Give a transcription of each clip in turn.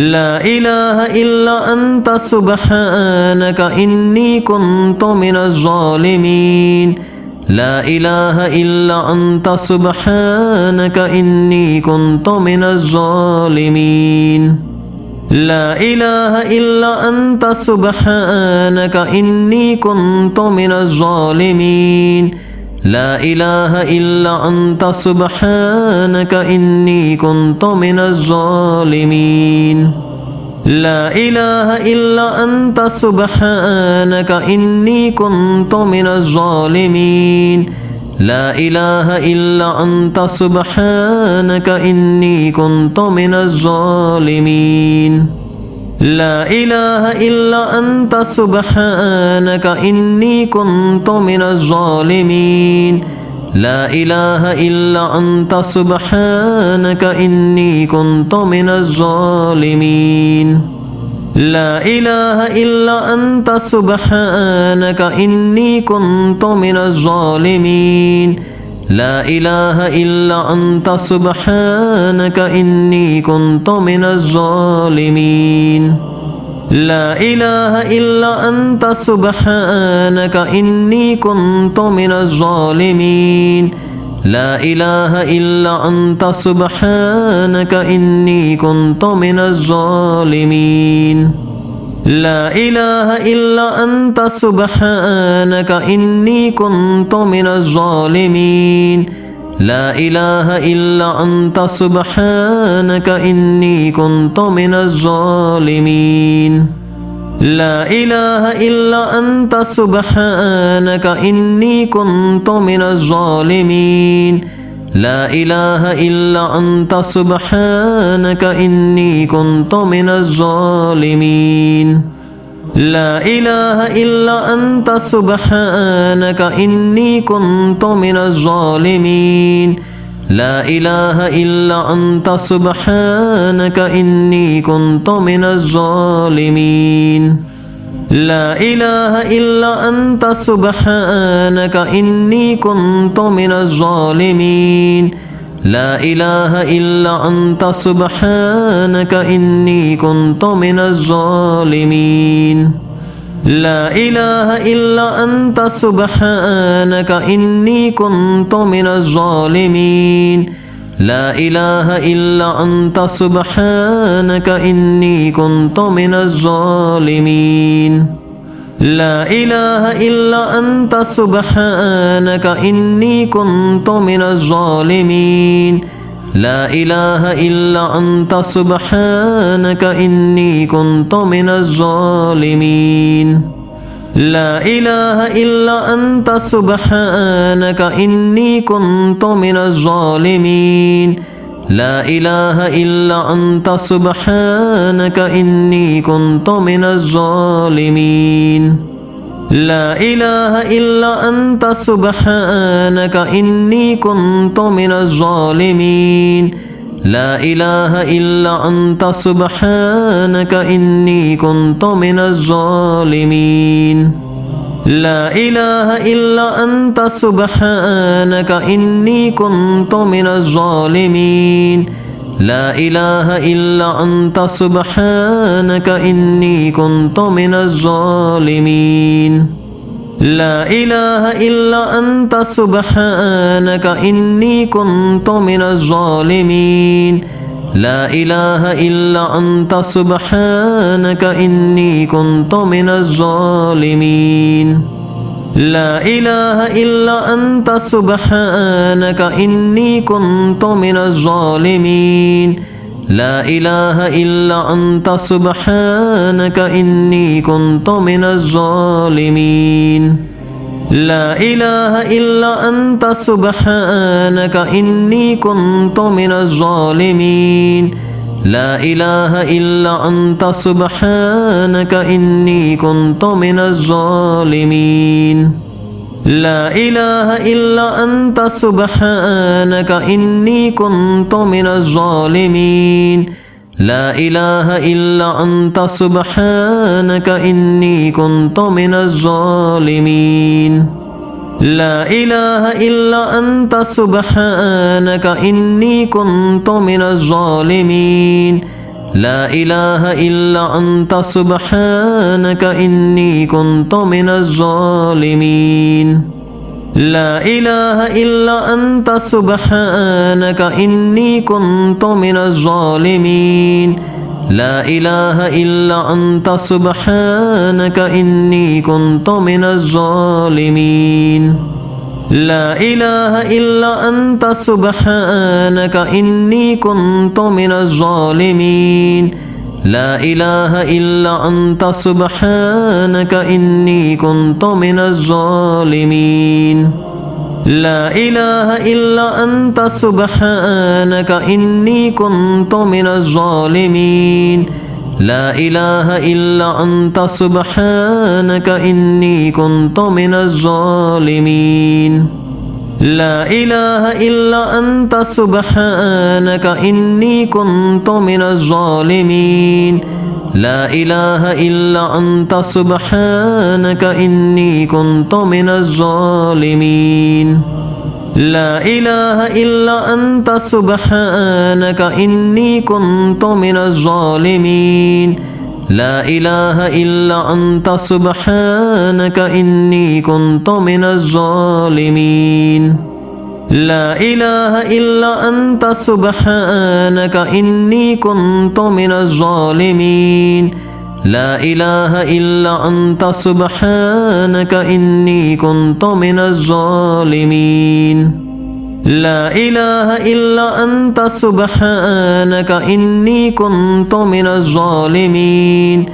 لا إله إلا أنت سبحانك إني كنت من الظالمين لا إله إلا أنت سبحانك إني كنت من الظالمين لا إله إلا أنت سبحانك إني كنت من الظالمين لا إله إلا أنت سبحانك إني كنت من الظالمين لا إله إلا أنت سبحانك إني كنت من الظالمين لا إله إلا أنت سبحانك إني كنت من الظالمين لا إله إلا أنت سبحانك إني كنت من الظالمين لا إله إلا أنت سبحانك إني كنت من الظالمين لا إله إلا أنت سبحانك إني كنت من الظالمين لا إله إلا أنت سبحانك إني كنت من الظالمين لا إله إلا أنت سبحانك إني كنت من الظالمين لا إله إلا أنت سبحانك إني كنت من الظالمين لا إله إلا أنت سبحانك إني كنت من الظالمين لا إله إلا أنت سبحانك إني كنت من الظالمين لا إله إلا أنت سبحانك إني كنت من الظالمين لا إله إلا أنت سبحانك إني كنت من الظالمين لا إله إلا أنت سبحانك إني كنت من الظالمين لا إله إلا أنت سبحانك إني كنت من الظالمين لا إله إلا أنت سبحانك إني كنت من الظالمين لا إله إلا أنت سبحانك إني كنت من الظالمين لا إله إلا أنت سبحانك إني كنت من الظالمين لا إله إلا أنت سبحانك إني كنت من الظالمين لا إله إلا أنت سبحانك إني كنت من الظالمين لا إله إلا أنت سبحانك إني كنت من الظالمين لا إله إلا أنت سبحانك إني كنت من الظالمين لا إله إلا أنت سبحانك إني كنت من الظالمين لا إله إلا أنت سبحانك إني كنت من الظالمين لا إله إلا أنت سبحانك إني كنت من الظالمين لا إله إلا أنت سبحانك إني كنت من الظالمين لا إله إلا أنت سبحانك إني كنت من الظالمين لا إله إلا أنت سبحانك إني كنت من الظالمين لا إله إلا أنت سبحانك إني كنت من الظالمين لا إله إلا أنت سبحانك إني كنت من الظالمين لا إله إلا أنت سبحانك إني كنت من الظالمين لا إله إلا أنت سبحانك إني كنت من الظالمين لا إله إلا أنت سبحانك إني كنت من الظالمين لا إله إلا أنت سبحانك إني كنت من الظالمين لا إله إلا أنت سبحانك إني كنت من الظالمين لا إله إلا أنت سبحانك إني كنت من الظالمين لا إله إلا أنت سبحانك إني كنت من الظالمين لا إله إلا أنت سبحانك إني كنت من الظالمين لا إله إلا أنت سبحانك إني كنت من الظالمين لا إله إلا أنت سبحانك إني كنت من الظالمين لا إله إلا أنت سبحانك إني كنت من الظالمين لا إله إلا أنت سبحانك إني كنت من الظالمين لا إله إلا أنت سبحانك إني كنت من الظالمين لا إله إلا أنت سبحانك إني كنت من الظالمين لا إله إلا أنت سبحانك إني كنت من الظالمين لا إله إلا أنت سبحانك إني كنت من الظالمين لا إله إلا أنت سبحانك إني كنت من الظالمين لا إله إلا أنت سبحانك إني كنت من الظالمين لا إله إلا أنت سبحانك إني كنت من الظالمين لا إله إلا أنت سبحانك إني كنت من الظالمين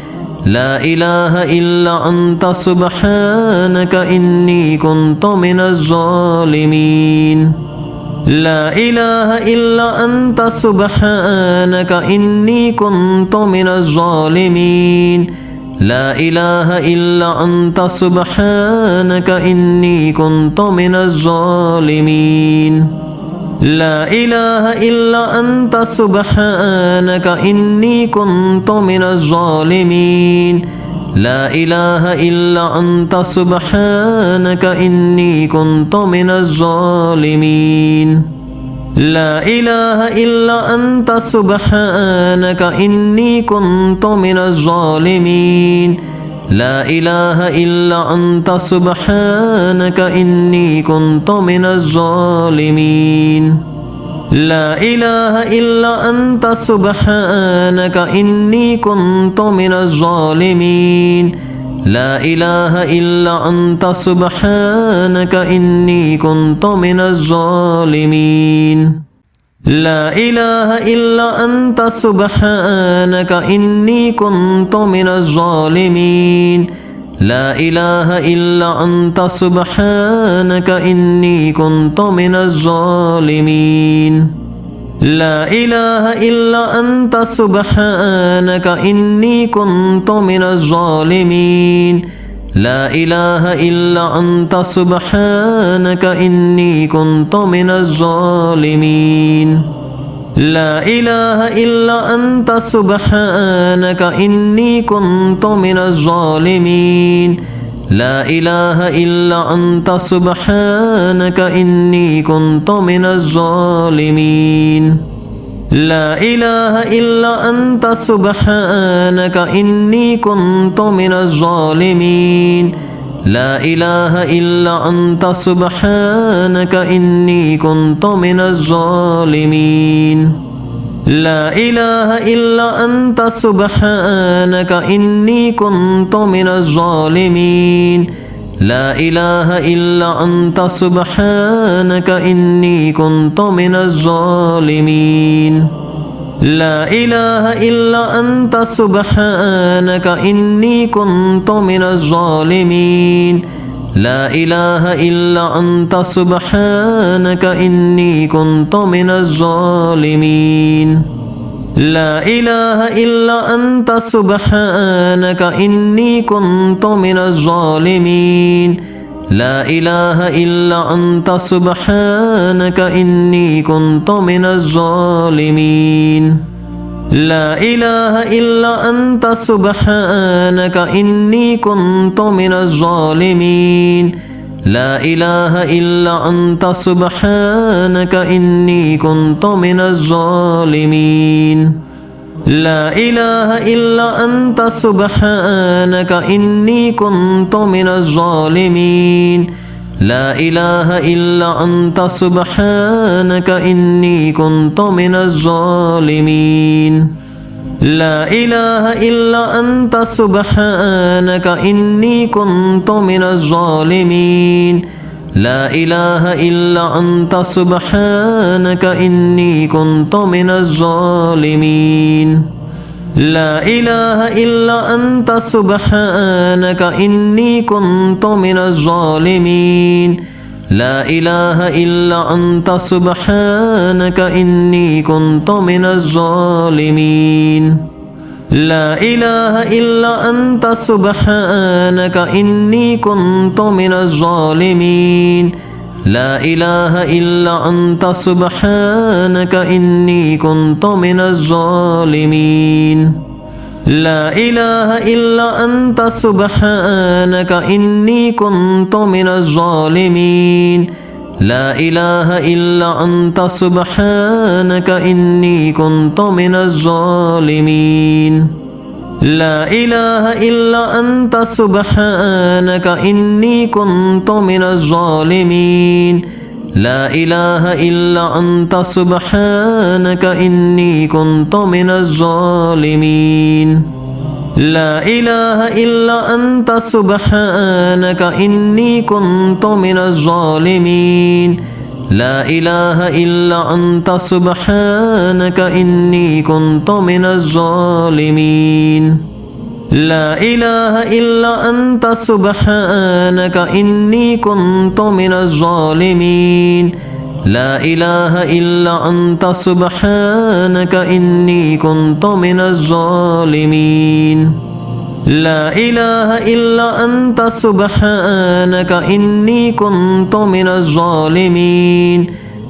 لا إله إلا أنت سبحانك إني كنت من الظالمين لا إله إلا أنت سبحانك إني كنت من الظالمين لا إله إلا أنت سبحانك إني كنت من الظالمين لا إله إلا أنت سبحانك إني كنت من الظالمين لا إله إلا أنت سبحانك إني كنت من الظالمين لا إله إلا أنت سبحانك إني كنت من الظالمين لا إله إلا أنت سبحانك إني كنت من الظالمين لا إله إلا أنت سبحانك إني كنت من الظالمين لا إله إلا أنت سبحانك إني كنت من الظالمين لا إله إلا أنت سبحانك إني كنت من الظالمين لا إله إلا أنت سبحانك إني كنت من الظالمين لا إله إلا أنت سبحانك إني كنت من الظالمين لا إله إلا أنت سبحانك إني كنت من الظالمين لا إله إلا أنت سبحانك إني كنت من الظالمين لا إله إلا أنت سبحانك إني كنت من الظالمين لا إله إلا أنت سبحانك إني كنت من الظالمين لا إله إلا أنت سبحانك إني كنت من الظالمين لا إله إلا أنت سبحانك إني كنت من الظالمين لا إله إلا أنت سبحانك إني كنت من الظالمين لا إله إلا أنت سبحانك إني كنت من الظالمين لا إله إلا أنت سبحانك إني كنت من الظالمين لا إله إلا أنت سبحانك إني كنت من الظالمين لا إله إلا أنت سبحانك إني كنت من الظالمين لا إله إلا أنت سبحانك إني كنت من الظالمين لا إله إلا أنت سبحانك إني كنت من الظالمين لا إله إلا أنت سبحانك إني كنت من الظالمين لا إله إلا أنت سبحانك إني كنت من الظالمين لا إله إلا أنت سبحانك إني كنت من الظالمين لا إله إلا أنت سبحانك إني كنت من الظالمين لا إله إلا أنت سبحانك إني كنت من الظالمين لا إله إلا أنت سبحانك إني كنت من الظالمين لا إله إلا أنت سبحانك إني كنت من الظالمين لا إله إلا أنت سبحانك إني كنت من الظالمين لا إله إلا أنت سبحانك إني كنت من الظالمين لا إله إلا أنت سبحانك إني كنت من الظالمين لا إله إلا أنت سبحانك إني كنت من الظالمين لا إله إلا أنت سبحانك إني كنت من الظالمين لا إله إلا أنت سبحانك إني كنت من الظالمين لا إله إلا أنت سبحانك إني كنت من الظالمين لا إله إلا أنت سبحانك إني كنت من الظالمين لا إله إلا أنت سبحانك إني كنت من الظالمين لا إله إلا أنت سبحانك إني كنت من الظالمين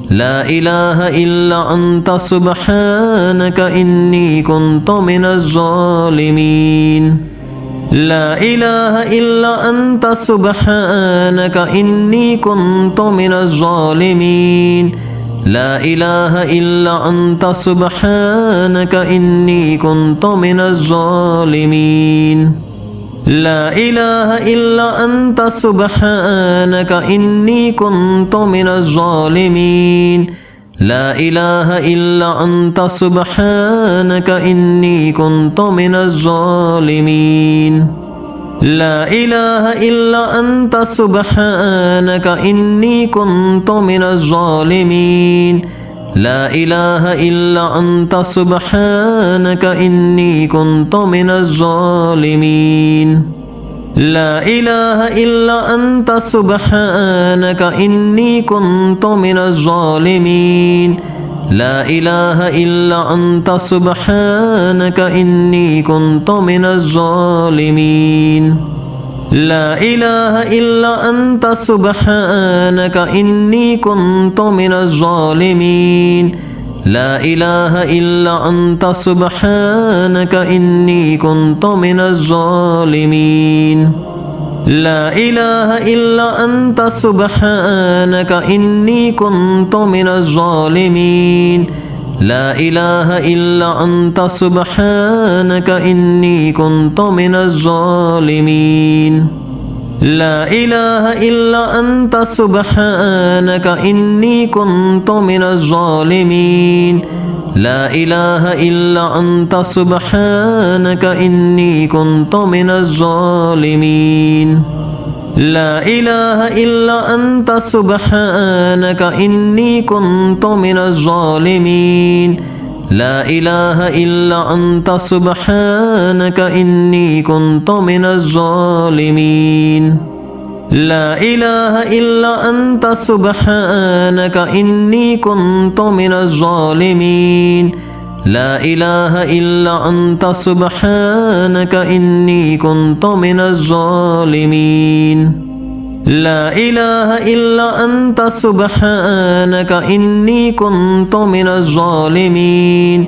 لا إله إلا أنت سبحانك إني كنت من الظالمين لا إله إلا أنت سبحانك إني كنت من الظالمين لا إله إلا أنت سبحانك إني كنت من الظالمين لا إله إلا أنت سبحانك إني كنت من الظالمين لا إله إلا أنت سبحانك إني كنت من الظالمين لا إله إلا أنت سبحانك إني كنت من الظالمين لا إله إلا أنت سبحانك إني كنت من الظالمين لا إله إلا أنت سبحانك إني كنت من الظالمين لا إله إلا أنت سبحانك إني كنت من الظالمين لا إله إلا أنت سبحانك إني كنت من الظالمين لا إله إلا أنت سبحانك إني كنت من الظالمين لا إله إلا أنت سبحانك إني كنت من الظالمين لا إله إلا أنت سبحانك إني كنت من الظالمين لا إله إلا أنت سبحانك إني كنت من الظالمين لا إله إلا أنت سبحانك إني كنت من الظالمين لا إله إلا أنت سبحانك إني كنت من الظالمين لا إله إلا أنت سبحانك إني كنت من الظالمين لا إله إلا أنت سبحانك إني كنت من الظالمين لا إله إلا أنت سبحانك إني كنت من الظالمين لا إله إلا أنت سبحانك إني كنت من الظالمين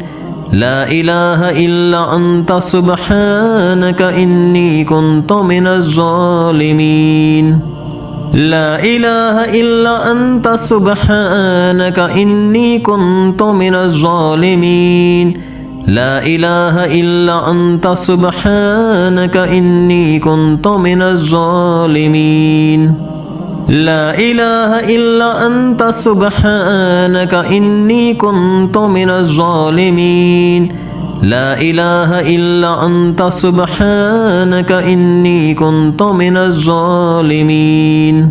لا إله إلا أنت سبحانك إني كنت من الظالمين لا إله إلا أنت سبحانك إني كنت من الظالمين لا إله إلا أنت سبحانك إني كنت من الظالمين لا إله إلا أنت سبحانك إني كنت من الظالمين لا إله إلا أنت سبحانك إني كنت من الظالمين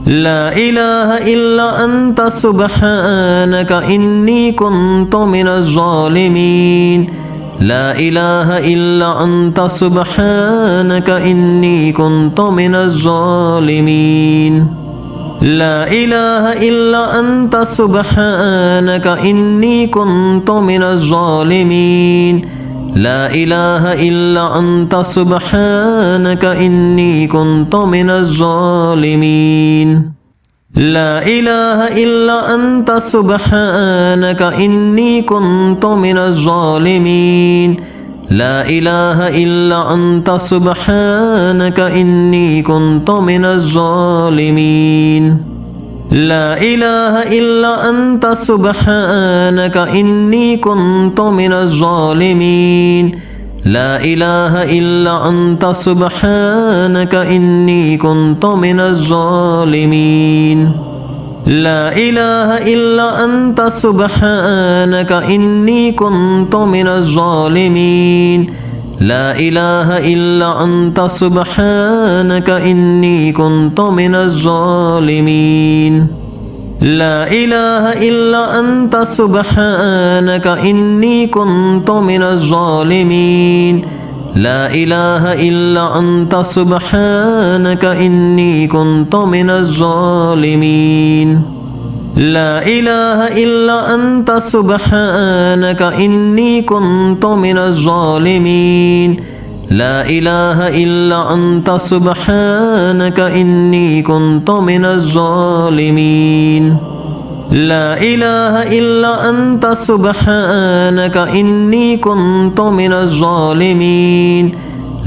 لا إله إلا أنت سبحانك إني كنت من الظالمين لا إله إلا أنت سبحانك إني كنت من الظالمين لا إله إلا أنت سبحانك إني كنت من الظالمين لا إله إلا أنت سبحانك إني كنت من الظالمين لا إله إلا أنت سبحانك إني كنت من الظالمين لا إله إلا أنت سبحانك إني كنت من الظالمين لا إله إلا أنت سبحانك إني كنت من الظالمين لا إله إلا أنت سبحانك إني كنت من الظالمين لا إله إلا أنت سبحانك إني كنت من الظالمين لا إله إلا أنت سبحانك إني كنت من الظالمين لا إله إلا أنت سبحانك إني كنت من الظالمين لا إله إلا أنت سبحانك إني كنت من الظالمين لا إله إلا أنت سبحانك إني كنت من الظالمين لا إله إلا أنت سبحانك إني كنت من الظالمين لا إله إلا أنت سبحانك إني كنت من الظالمين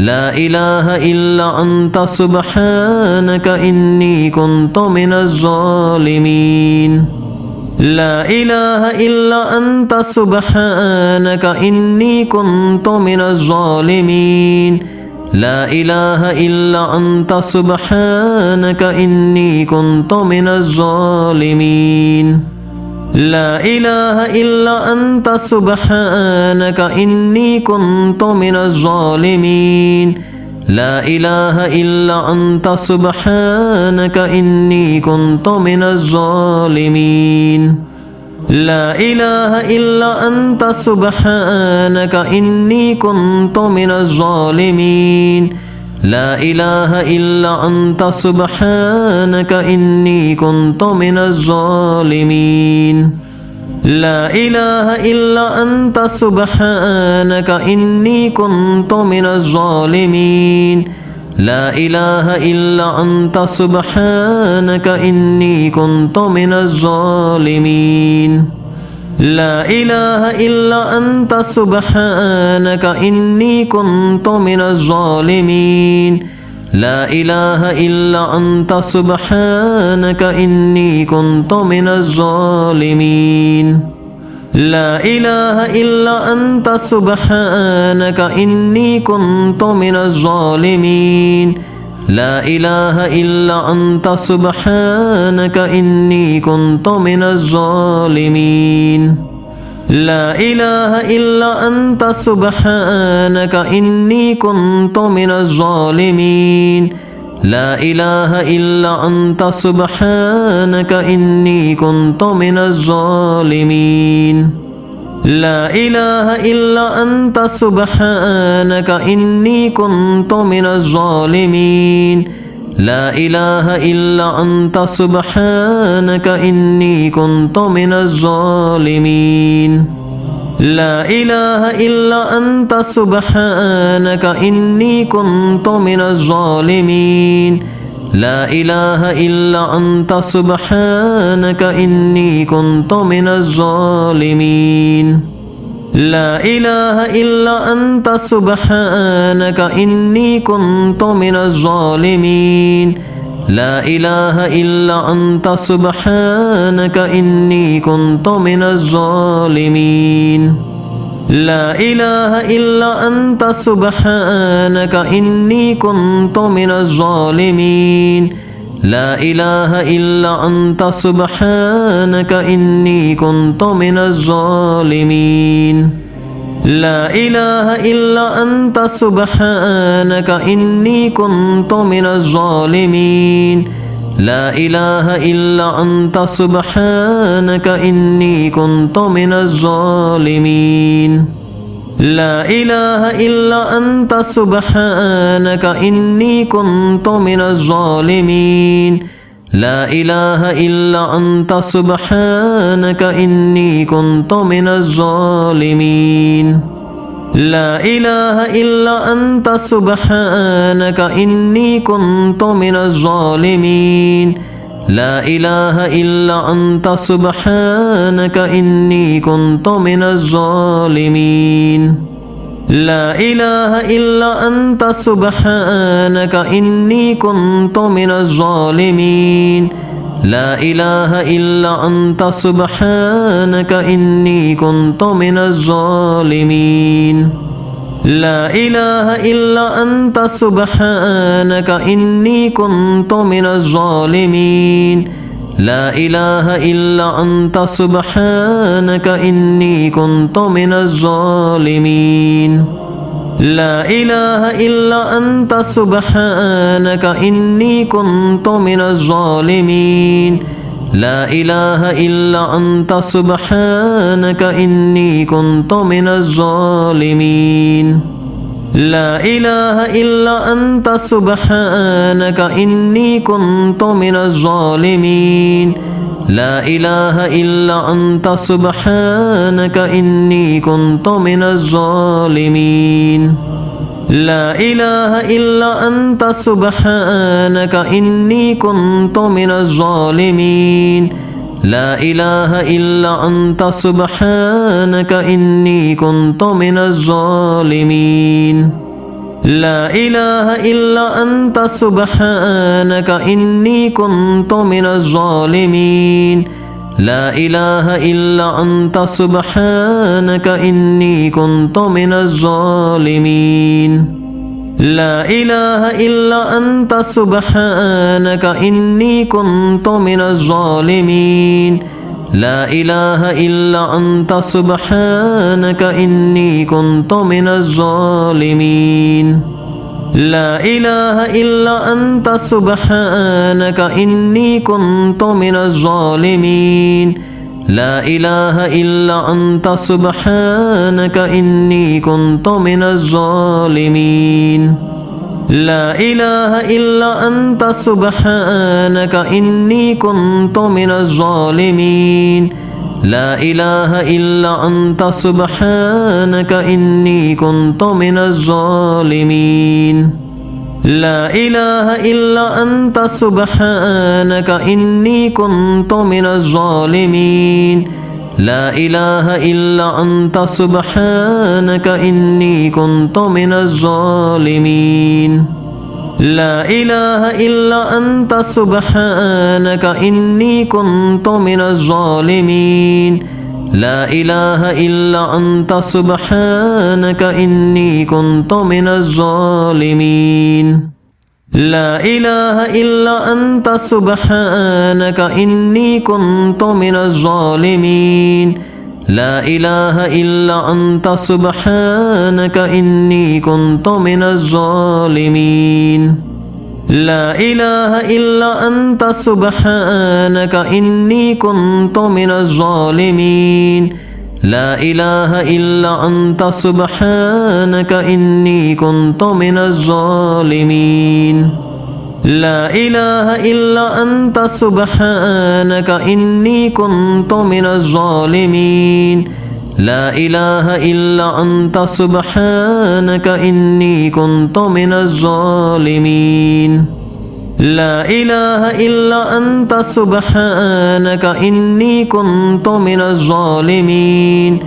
لا إله إلا أنت سبحانك إني كنت من الظالمين لا إله إلا أنت سبحانك إني كنت من الظالمين لا إله إلا أنت سبحانك إني كنت من الظالمين لا إله إلا أنت سبحانك إني كنت من الظالمين لا إله إلا أنت سبحانك إني كنت من الظالمين لا إله إلا أنت سبحانك إني كنت من الظالمين لا إله إلا أنت سبحانك إني كنت من الظالمين لا إله إلا أنت سبحانك إني كنت من الظالمين لا إله إلا أنت سبحانك إني كنت من الظالمين لا إله إلا أنت سبحانك إني كنت من الظالمين لا إله إلا أنت سبحانك إني كنت من الظالمين لا إله إلا أنت سبحانك إني كنت من الظالمين لا إله إلا أنت سبحانك إني كنت من الظالمين لا إله إلا أنت سبحانك إني كنت من الظالمين لا إله إلا أنت سبحانك إني كنت من الظالمين لا إله إلا أنت سبحانك إني كنت من الظالمين لا إله إلا أنت سبحانك إني كنت من الظالمين لا إله إلا أنت سبحانك إني كنت من الظالمين لا إله إلا أنت سبحانك إني كنت من الظالمين لا إله إلا أنت سبحانك إني كنت من الظالمين لا إله إلا أنت سبحانك إني كنت من الظالمين لا إله إلا أنت سبحانك إني كنت من الظالمين لا إله إلا أنت سبحانك إني كنت من الظالمين لا إله إلا أنت سبحانك إني كنت من الظالمين لا إله إلا أنت سبحانك إني كنت من الظالمين لا إله إلا أنت سبحانك إني كنت من الظالمين لا إله إلا أنت سبحانك إني كنت من الظالمين لا إله إلا أنت سبحانك إني كنت من الظالمين لا إله إلا أنت سبحانك إني كنت من الظالمين لا إله إلا أنت سبحانك إني كنت من الظالمين لا إله إلا أنت سبحانك إني كنت من الظالمين لا إله إلا أنت سبحانك إني كنت من الظالمين لا إله إلا أنت سبحانك إني كنت من الظالمين لا إله إلا أنت سبحانك إني كنت من الظالمين لا إله إلا أنت سبحانك إني كنت من الظالمين لا إله إلا أنت سبحانك إني كنت من الظالمين لا إله إلا أنت سبحانك إني كنت من الظالمين لا إله إلا أنت سبحانك إني كنت من الظالمين لا إله إلا أنت سبحانك إني كنت من الظالمين لا إله إلا أنت سبحانك إني كنت من الظالمين لا إله إلا أنت سبحانك إني كنت من الظالمين لا إله إلا أنت سبحانك إني كنت من الظالمين لا إله إلا أنت سبحانك إني كنت من الظالمين لا إله إلا أنت سبحانك إني كنت من الظالمين لا إله إلا أنت سبحانك إني كنت من الظالمين لا إله إلا أنت سبحانك إني كنت من الظالمين لا إله إلا أنت سبحانك إني كنت من الظالمين لا إله إلا أنت سبحانك إني كنت من الظالمين لا إله إلا أنت سبحانك إني كنت من الظالمين لا إله إلا أنت سبحانك إني كنت من الظالمين لا إله إلا أنت سبحانك إني كنت من الظالمين لا إله إلا أنت سبحانك إني كنت من الظالمين لا إله إلا أنت سبحانك إني كنت من الظالمين لا إله إلا أنت سبحانك إني كنت من الظالمين لا إله إلا أنت سبحانك إني كنت من الظالمين لا إله إلا أنت سبحانك إني كنت من الظالمين لا إله إلا أنت سبحانك إني كنت من الظالمين لا إله إلا أنت سبحانك إني كنت من الظالمين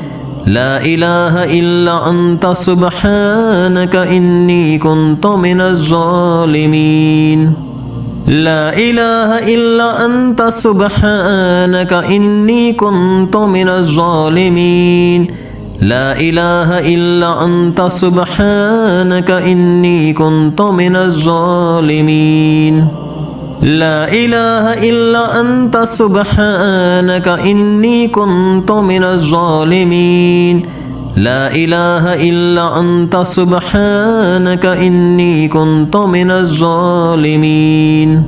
لا إله إلا أنت سبحانك إني كنت من الظالمين لا إله إلا أنت سبحانك إني كنت من الظالمين لا إله إلا أنت سبحانك إني كنت من الظالمين لا إله إلا أنت سبحانك إني كنت من الظالمين لا إله إلا أنت سبحانك إني كنت من الظالمين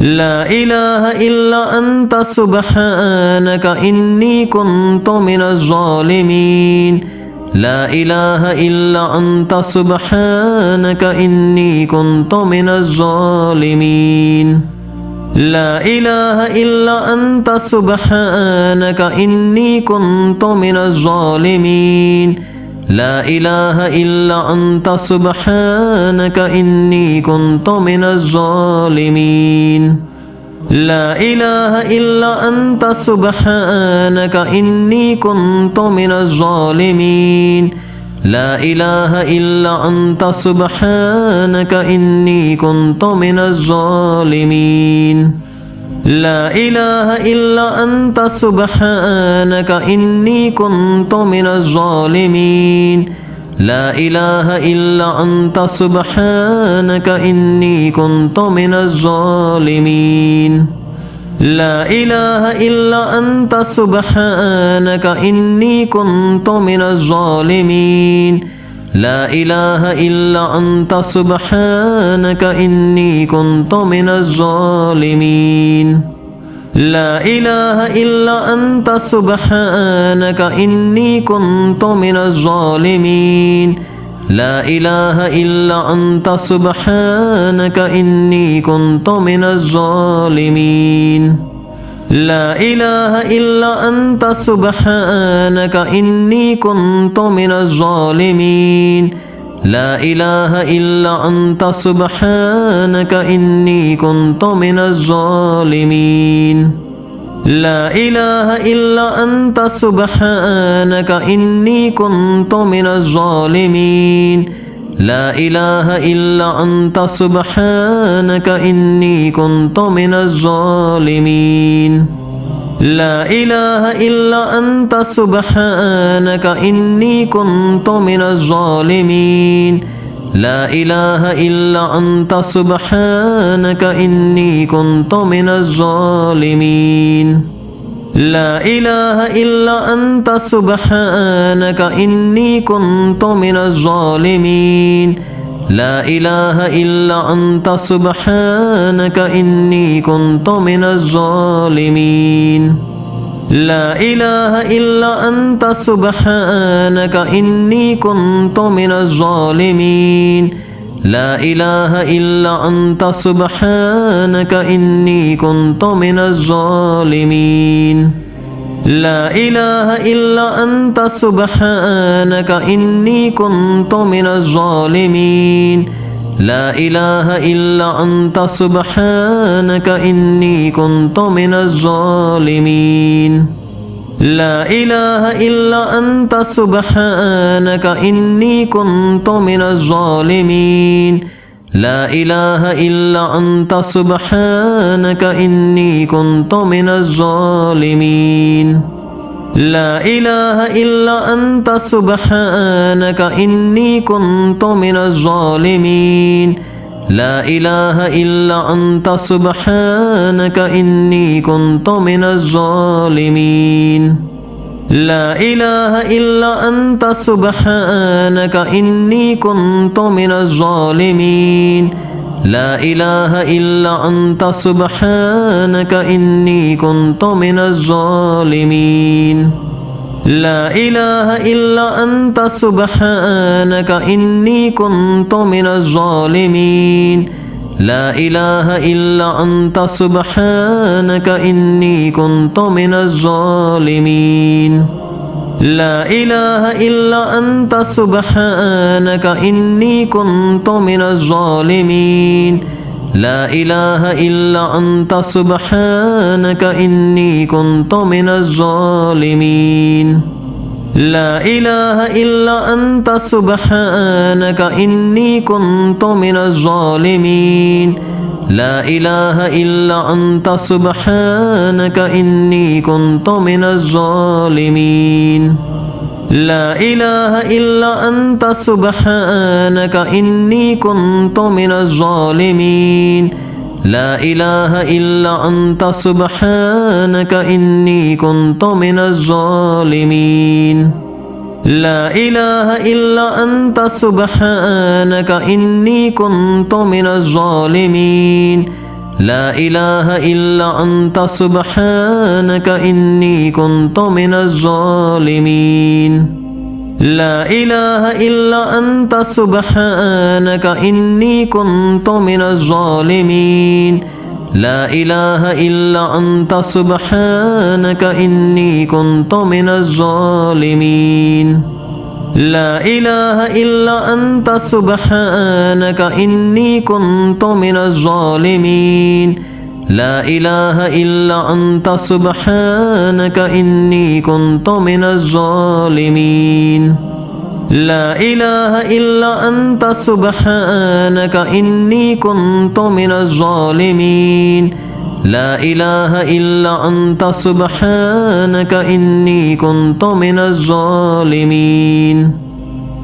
لا إله إلا أنت سبحانك إني كنت من الظالمين لا إله إلا أنت سبحانك إني كنت من الظالمين لا إله إلا أنت سبحانك إني كنت من الظالمين لا إله إلا أنت سبحانك إني كنت من الظالمين لا إله إلا أنت سبحانك إني كنت من الظالمين لا إله إلا أنت سبحانك إني كنت من الظالمين لا إله إلا أنت سبحانك إني كنت من الظالمين لا إله إلا أنت سبحانك إني كنت من الظالمين لا إله إلا أنت سبحانك إني كنت من الظالمين لا إله إلا أنت سبحانك إني كنت من الظالمين لا إله إلا أنت سبحانك إني كنت من الظالمين لا إله إلا أنت سبحانك إني كنت من الظالمين لا إله إلا أنت سبحانك إني كنت من الظالمين لا إله إلا أنت سبحانك إني كنت من الظالمين لا إله إلا أنت سبحانك إني كنت من الظالمين لا إله إلا أنت سبحانك إني كنت من الظالمين لا إله إلا أنت سبحانك إني كنت من الظالمين لا إله إلا أنت سبحانك إني كنت من الظالمين لا إله إلا أنت سبحانك إني كنت من الظالمين لا إله إلا أنت سبحانك إني كنت من الظالمين لا إله إلا أنت سبحانك إني كنت من الظالمين لا إله إلا أنت سبحانك إني كنت من الظالمين لا إله إلا أنت سبحانك إني كنت من الظالمين لا إله إلا أنت سبحانك إني كنت من الظالمين لا إله إلا أنت سبحانك إني كنت من الظالمين لا إله إلا أنت سبحانك إني كنت من الظالمين لا إله إلا أنت سبحانك إني كنت من الظالمين لا إله إلا أنت سبحانك إني كنت من الظالمين لا إله إلا أنت سبحانك إني كنت من الظالمين لا إله إلا أنت سبحانك إني كنت من الظالمين لا إله إلا أنت سبحانك إني كنت من الظالمين لا إله إلا أنت سبحانك إني كنت من الظالمين لا إله إلا أنت سبحانك إني كنت من الظالمين لا إله إلا أنت سبحانك إني كنت من الظالمين لا إله إلا أنت سبحانك إني كنت من الظالمين لا إله إلا أنت سبحانك إني كنت من الظالمين لا إله إلا أنت سبحانك إني كنت من الظالمين لا إله إلا أنت سبحانك إني كنت من الظالمين لا إله إلا أنت سبحانك إني كنت من الظالمين لا إله إلا أنت سبحانك إني كنت من الظالمين لا إله إلا أنت سبحانك إني كنت من الظالمين لا إله إلا أنت سبحانك إني كنت من الظالمين لا إله إلا أنت سبحانك إني كنت من الظالمين لا إله إلا أنت سبحانك إني كنت من الظالمين لا إله إلا أنت سبحانك إني كنت من الظالمين لا إله إلا أنت سبحانك إني كنت من الظالمين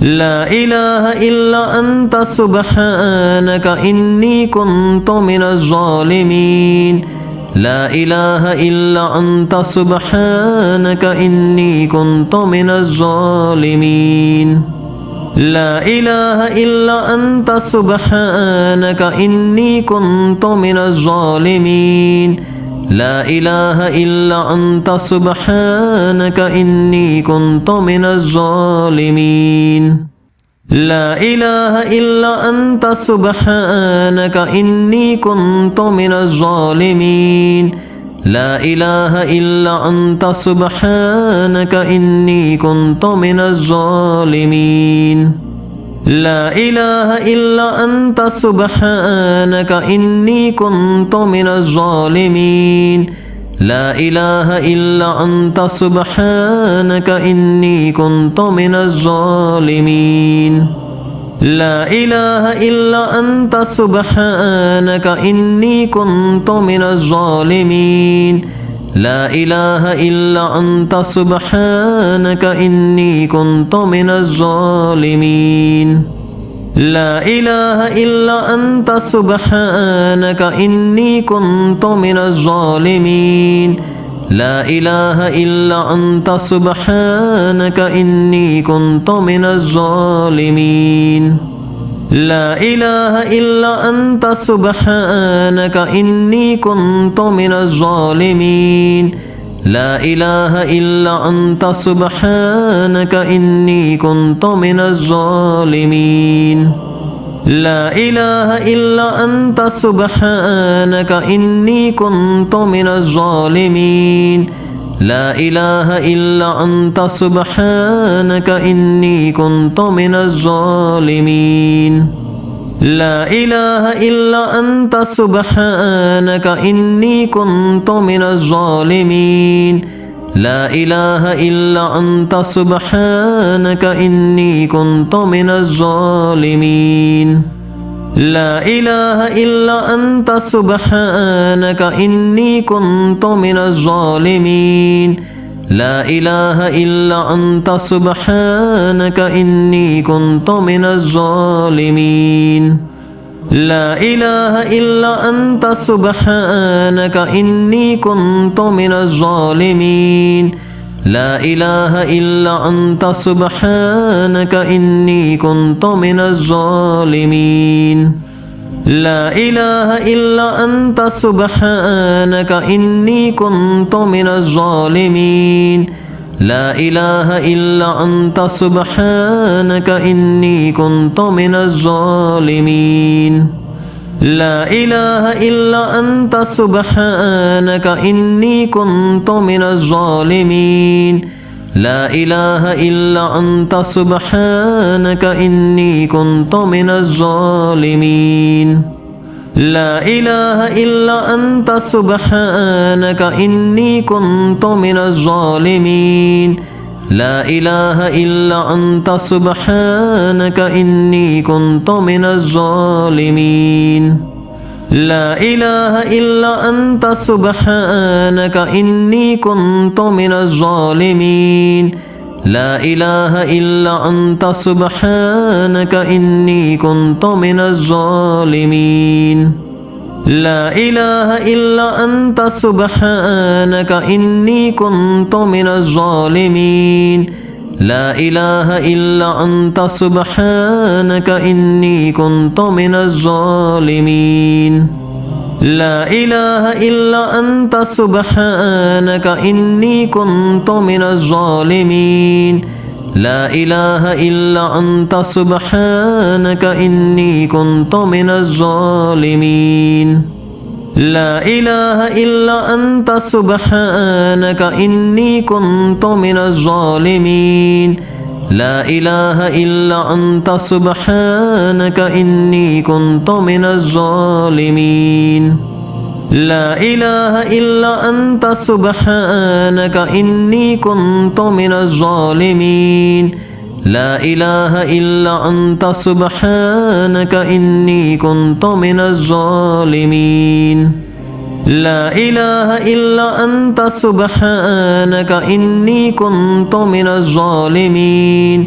لا إله إلا أنت سبحانك إني كنت من الظالمين لا إله إلا أنت سبحانك إني كنت من الظالمين لا إله إلا أنت سبحانك إني كنت من الظالمين لا إله إلا أنت سبحانك إني كنت من الظالمين لا إله إلا أنت سبحانك إني كنت من الظالمين لا إله إلا أنت سبحانك إني كنت من الظالمين لا إله إلا أنت سبحانك إني كنت من الظالمين لا إله إلا أنت سبحانك إني كنت من الظالمين لا إله إلا أنت سبحانك إني كنت من الظالمين لا إله إلا أنت سبحانك إني كنت من الظالمين لا إله إلا أنت سبحانك إني كنت من الظالمين لا إله إلا أنت سبحانك إني كنت من الظالمين لا إله إلا أنت سبحانك إني كنت من الظالمين لا إله إلا أنت سبحانك إني كنت من الظالمين لا إله إلا أنت سبحانك إني كنت من الظالمين لا إله إلا أنت سبحانك إني كنت من الظالمين لا إله إلا أنت سبحانك إني كنت من الظالمين لا إله إلا أنت سبحانك إني كنت من الظالمين لا إله إلا أنت سبحانك إني كنت من الظالمين لا إله إلا أنت سبحانك إني كنت من الظالمين لا إله إلا أنت سبحانك إني كنت من الظالمين لا إله إلا أنت سبحانك إني كنت من الظالمين لا إله إلا أنت سبحانك إني كنت من الظالمين لا إله إلا أنت سبحانك إني كنت من الظالمين لا إله إلا أنت سبحانك إني كنت من الظالمين لا إله إلا أنت سبحانك إني كنت من الظالمين لا إله إلا أنت سبحانك إني كنت من الظالمين لا إله إلا أنت سبحانك إني كنت من الظالمين لا إله إلا أنت سبحانك إني كنت من الظالمين لا إله إلا أنت سبحانك إني كنت من الظالمين لا إله إلا أنت سبحانك إني كنت من الظالمين لا إله إلا أنت سبحانك إني كنت من الظالمين لا إله إلا أنت سبحانك إني كنت من الظالمين لا إله إلا أنت سبحانك إني كنت من الظالمين لا إله إلا أنت سبحانك إني كنت من الظالمين لا إله إلا أنت سبحانك إني كنت من الظالمين لا إله إلا أنت سبحانك إني كنت من الظالمين لا إله إلا أنت سبحانك إني كنت من الظالمين لا إله إلا أنت سبحانك إني كنت من الظالمين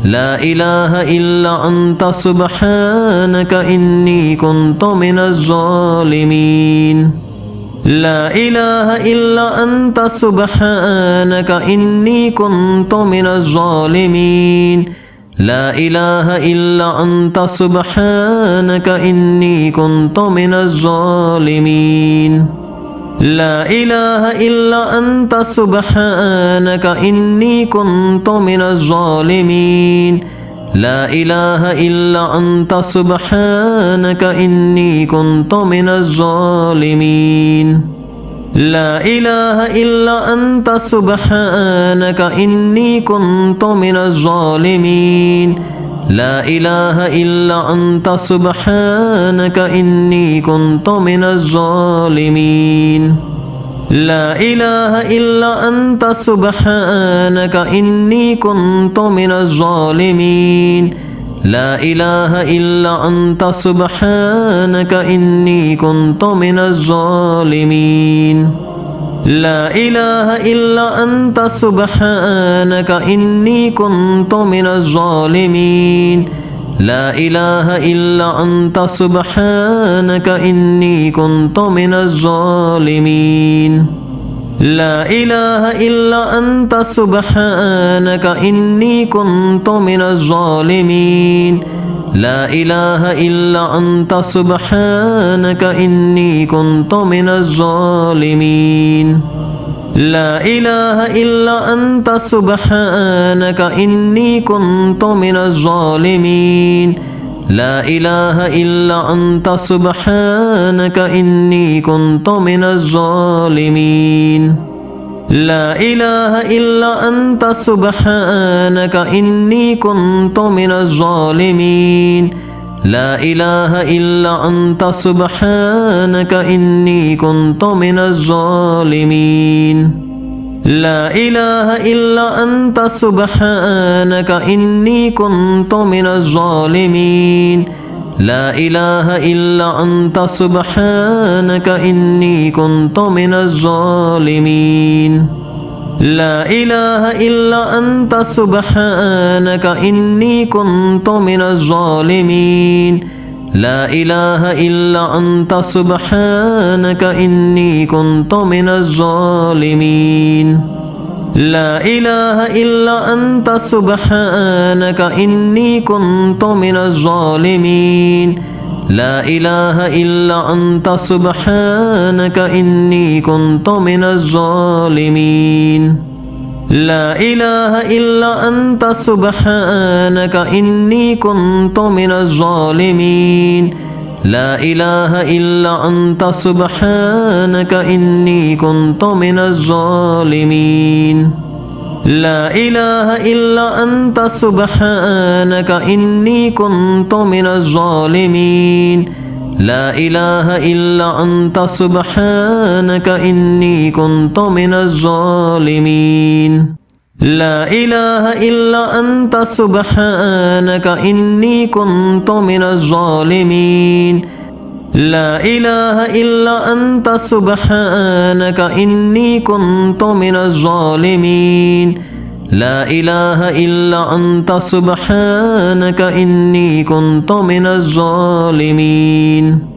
لا إله إلا أنت سبحانك إني كنت من الظالمين لا إله إلا أنت سبحانك إني كنت من الظالمين لا إله إلا أنت سبحانك إني كنت من الظالمين لا إله إلا أنت سبحانك إني كنت من الظالمين لا إله إلا أنت سبحانك إني كنت من الظالمين لا إله إلا أنت سبحانك إني كنت من الظالمين لا إله إلا أنت سبحانك إني كنت من الظالمين لا إله إلا أنت سبحانك إني كنت من الظالمين لا إله إلا أنت سبحانك إني كنت من الظالمين لا إله إلا أنت سبحانك إني كنت من الظالمين لا إله إلا أنت سبحانك إني كنت من الظالمين لا إله إلا أنت سبحانك إني كنت من الظالمين لا إله إلا أنت سبحانك إني كنت من الظالمين لا إله إلا أنت سبحانك إني كنت من الظالمين لا إله إلا أنت سبحانك إني كنت من الظالمين لا إله إلا أنت سبحانك إني كنت من الظالمين لا إله إلا أنت سبحانك إني كنت من الظالمين لا إله إلا أنت سبحانك إني كنت من الظالمين لا إله إلا أنت سبحانك إني كنت من الظالمين لا إله إلا أنت سبحانك إني كنت من الظالمين لا إله إلا أنت سبحانك إني كنت من الظالمين لا إله إلا أنت سبحانك إني كنت من الظالمين لا إله إلا أنت سبحانك إني كنت من الظالمين لا إله إلا أنت سبحانك إني كنت من الظالمين لا إله إلا أنت سبحانك إني كنت من الظالمين لا إله إلا أنت سبحانك إني كنت من الظالمين لا إله إلا أنت سبحانك إني كنت من الظالمين لا إله إلا أنت سبحانك إني كنت من الظالمين لا إله إلا أنت سبحانك إني كنت من الظالمين لا إله إلا أنت سبحانك إني كنت من الظالمين